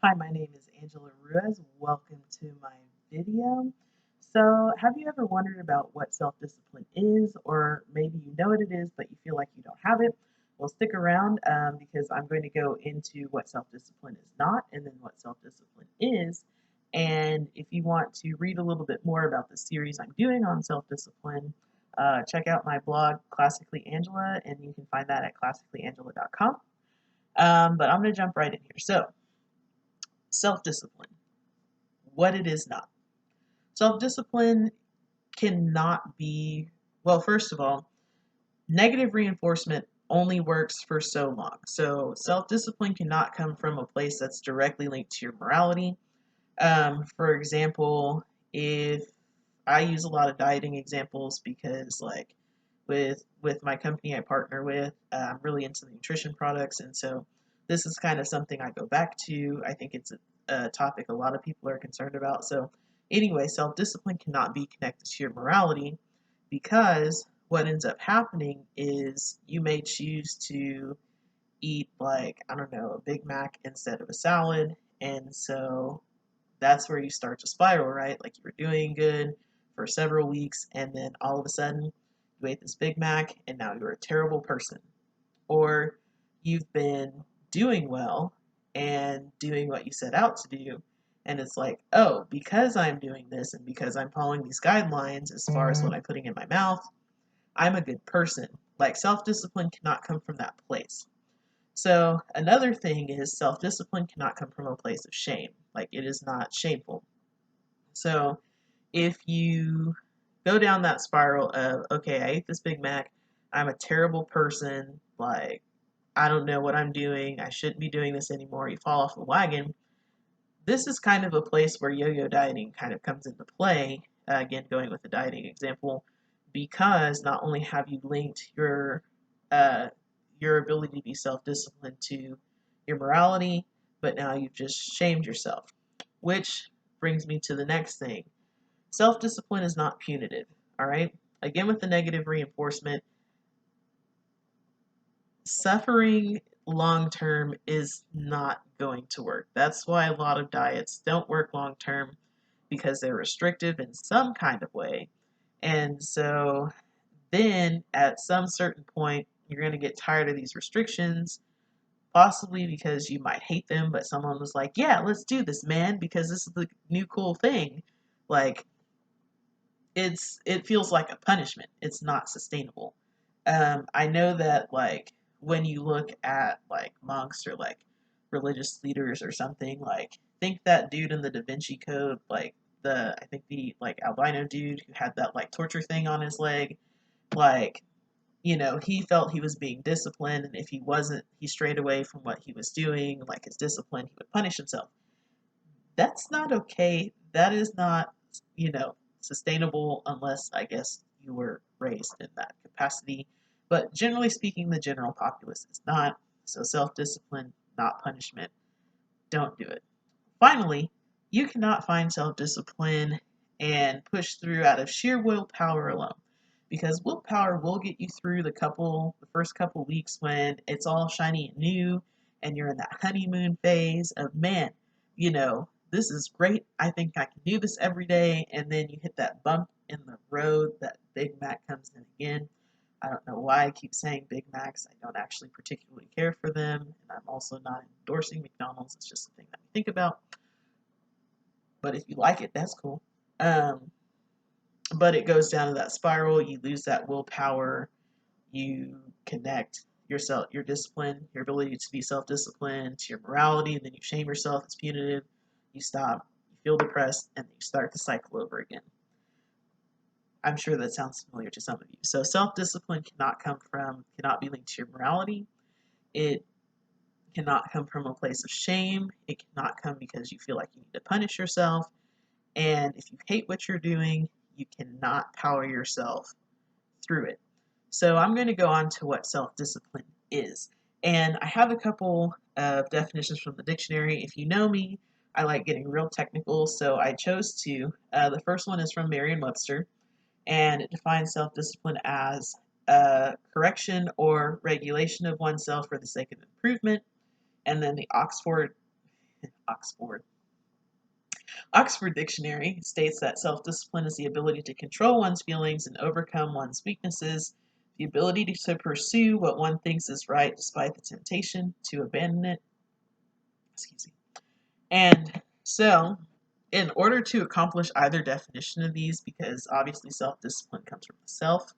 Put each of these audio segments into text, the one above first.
Hi, my name is Angela Ruiz. Welcome to my video. So, have you ever wondered about what self-discipline is, or maybe you know what it is, but you feel like you don't have it? Well, stick around because I'm going to go into what self-discipline is not and then what self-discipline is. And if you want to read a little bit more about the series I'm doing on self-discipline, check out my blog, Classically Angela, and you can find that at classicallyangela.com. But I'm going to jump right in here. So, self-discipline, what it is not. Self-discipline cannot be, well, first of all, negative reinforcement only works for so long. So self-discipline cannot come from a place that's directly linked to your morality. For example, if I use a lot of dieting examples because with my company I partner with, I'm really into the nutrition products, and so this is kind of something I go back to. I think it's a topic a lot of people are concerned about. So anyway, self-discipline cannot be connected to your morality because what ends up happening is you may choose to eat, like, I don't know, a Big Mac instead of a salad, and so that's where you start to spiral, right? Like, you were doing good for several weeks, and then all of a sudden you ate this Big Mac and now you're a terrible person. Or you've been doing well and doing what you set out to do, and it's like, oh, because I'm doing this and because I'm following these guidelines as far as what I'm putting in my mouth, I'm a good person. Like, self-discipline cannot come from that place. So another thing is self-discipline cannot come from a place of shame. Like, it is not shameful. So if you go down that spiral of, okay, I ate this Big Mac, I'm a terrible person, like, I don't know what I'm doing, I shouldn't be doing this anymore, you fall off the wagon, this is kind of a place where yo-yo dieting kind of comes into play, again, going with the dieting example, because not only have you linked uh, your ability to be self-disciplined to your morality, but now you've just shamed yourself. Which brings me to the next thing. Self-discipline is not punitive, all right? Again, with the negative reinforcement, suffering long term is not going to work. That's why a lot of diets don't work long term because they're restrictive in some kind of way. And so then at some certain point, you're going to get tired of these restrictions, possibly because you might hate them, but someone was like, yeah, let's do this, man, because this is the new cool thing. Like, it feels like a punishment. It's not sustainable. I know that, like, when you look at like monks or like religious leaders or something, like, think that dude in the Da Vinci Code, like, I think the like albino dude who had that like torture thing on his leg, like, he felt he was being disciplined, and if he wasn't, he strayed away from what he was doing, like his discipline, he would punish himself. That's not okay. That is not, sustainable unless, I guess, you were raised in that capacity. But generally speaking, the general populace is not. So self-discipline, not punishment. Don't do it. Finally, you cannot find self-discipline and push through out of sheer willpower alone. Because willpower will get you through the first couple weeks when it's all shiny and new and you're in that honeymoon phase of, man, this is great. I think I can do this every day. And then you hit that bump in the road, that Big Mac comes in again. I don't know why I keep saying Big Macs. I don't actually particularly care for them. And I'm also not endorsing McDonald's. It's just a thing that we think about. But if you like it, that's cool. Um, but it goes down to that spiral. You lose that willpower. You connect yourself, your discipline, your ability to be self-disciplined to your morality, and then you shame yourself. It's punitive. You stop. You feel depressed, and you start the cycle over again. I'm sure that sounds familiar to some of you. So self-discipline cannot be linked to your morality. It cannot come from a place of shame. It cannot come because you feel like you need to punish yourself. And if you hate what you're doing, you cannot power yourself through it. So I'm going to go on to what self-discipline is. And I have a couple of definitions from the dictionary. If you know me, I like getting real technical, so I chose two. The first one is from Merriam-Webster, and it defines self-discipline as correction or regulation of oneself for the sake of improvement. And then the Oxford Oxford. Oxford Dictionary states that self-discipline is the ability to control one's feelings and overcome one's weaknesses, the ability to pursue what one thinks is right despite the temptation to abandon it. Excuse me. And so, in order to accomplish either definition of these, because obviously self-discipline comes from the self,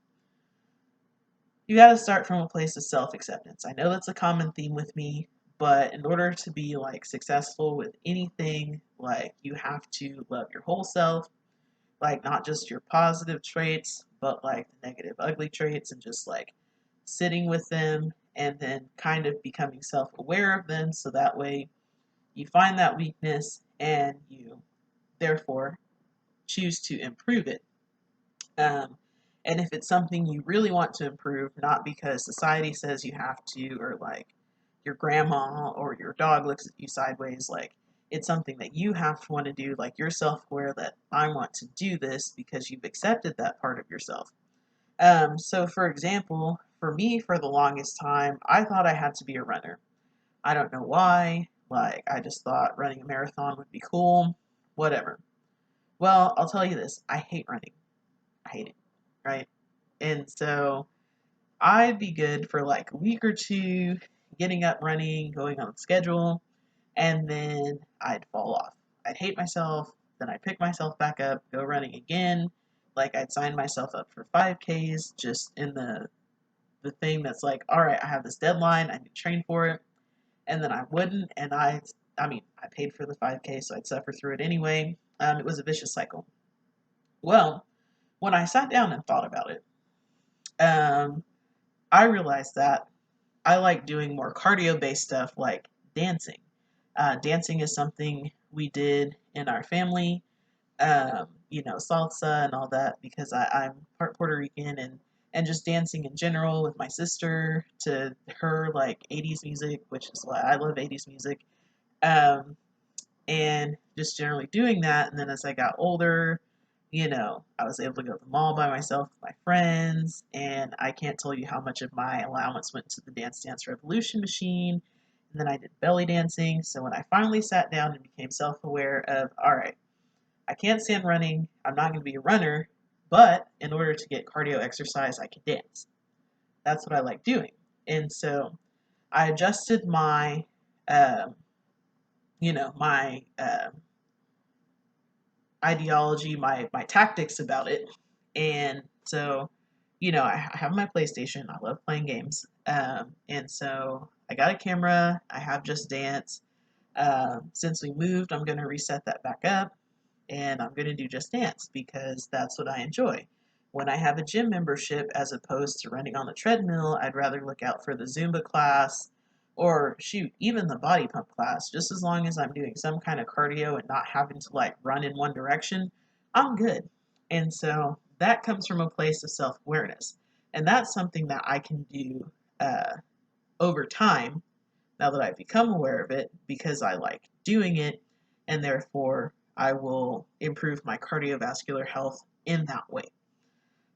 you got to start from a place of self-acceptance. I know that's a common theme with me, but in order to be like successful with anything, like you have to love your whole self, like not just your positive traits, but like the negative, ugly traits, and just like sitting with them and then kind of becoming self-aware of them, so that way you find that weakness and you therefore choose to improve it. Um, and if it's something you really want to improve, not because society says you have to, or like your grandma or your dog looks at you sideways, like it's something that you have to want to do, like you're self-aware that I want to do this because you've accepted that part of yourself. So for example, for me, for the longest time, I thought I had to be a runner. I don't know why. Like, I just thought running a marathon would be cool. Whatever. Well, I'll tell you this. I hate running. I hate it. Right? And so I'd be good for like a week or two, getting up running, going on schedule, and then I'd fall off. I'd hate myself. Then I'd pick myself back up, go running again. Like I'd sign myself up for 5Ks just in the thing that's like, all right, I have this deadline. I need to train for it. And then I wouldn't, and I mean, I paid for the 5K, so I'd suffer through it anyway. It was a vicious cycle. Well, when I sat down and thought about it, um, I realized that I like doing more cardio-based stuff like dancing. Dancing is something we did in our family, salsa and all that, because I'm part Puerto Rican, and just dancing in general with my sister to her like 80s music, which is why I love 80s music. Um, and just generally doing that. And then as I got older, I was able to go to the mall by myself with my friends, and I can't tell you how much of my allowance went to the Dance Dance Revolution machine. And then I did belly dancing. So when I finally sat down and became self-aware of, all right, I can't stand running, I'm not going to be a runner, but in order to get cardio exercise, I can dance. That's what I like doing. And so I adjusted um, my ideology, my tactics about it. And so, I have my PlayStation. I love playing games. And so I got a camera. I have Just Dance. Since we moved, I'm going to reset that back up, and I'm going to do Just Dance because that's what I enjoy. When I have a gym membership, as opposed to running on the treadmill, I'd rather look out for the Zumba class, or shoot, even the body pump class. Just as long as I'm doing some kind of cardio and not having to like run in one direction, I'm good. And so that comes from a place of self-awareness. And that's something that I can do over time, now that I've become aware of it, because I like doing it, and therefore I will improve my cardiovascular health in that way,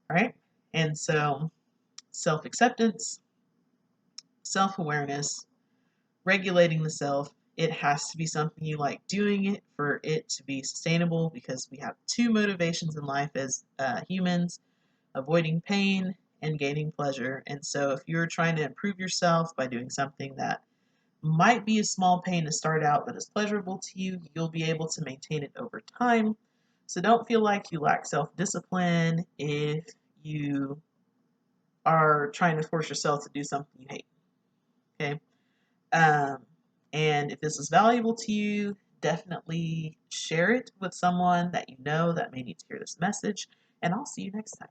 right? And so self-acceptance, self-awareness, regulating the self, it has to be something you like doing it for it to be sustainable, because we have two motivations in life as humans: avoiding pain and gaining pleasure. And so if you're trying to improve yourself by doing something that might be a small pain to start out but is pleasurable to you, you'll be able to maintain it over time. So don't feel like you lack self-discipline if you are trying to force yourself to do something you hate. Okay? Um, and if this is valuable to you, definitely share it with someone that you know that may need to hear this message. And I'll see you next time.